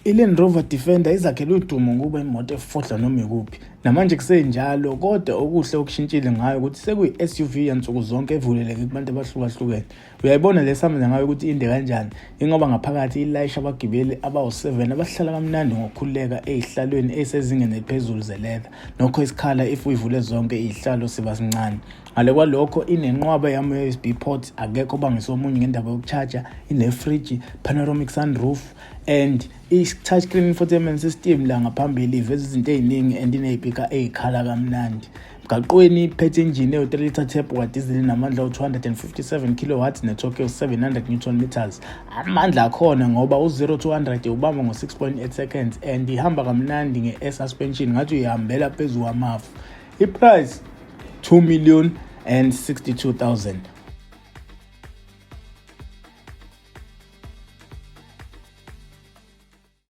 I-Land Rover Defender izakhelwe udumo ngokuba imoto efohla noma ikuphi. Namanje kusenjalo, kodwa okuhle okushintshile ngayo ukuthi sekuyi-SUV yansuku zonke evuleleke kubantu abahlukahlukene. Uyayibona lesameza ngayo ukuthi inde kanjani, ingoba ngaphakathi ilayisha abagibeli abawu-7 abahlala kamnandi ngokukhululeka ey'hlalweni ey'sezingeni eliphezulu ze-leather. Nokho isikhala if uyivule zonke iy'hlalo siba sincane. Ngale kwalokho inenqwaba yama-USB port, akekho bangisomunye ngendaba yokucharger, ine-fridge, panoramic sunroof and i-touchscreen infotainment system la ngaphambili iveza izinto ey'ningi and iney'pika ey'khala kamnandi. Emgaqweni iphethe engine ewu-3 litre turbo kadizili namandla awu-257 kilowatts nethoke ewu-700 Newton meters. Amandla akhona ngoba u-0 to 100 ubamba ngo-6.8 seconds and ihamba kamnandi nge-air suspension ngathi uyihambela phezu kwamafu. I-price 2,062,000.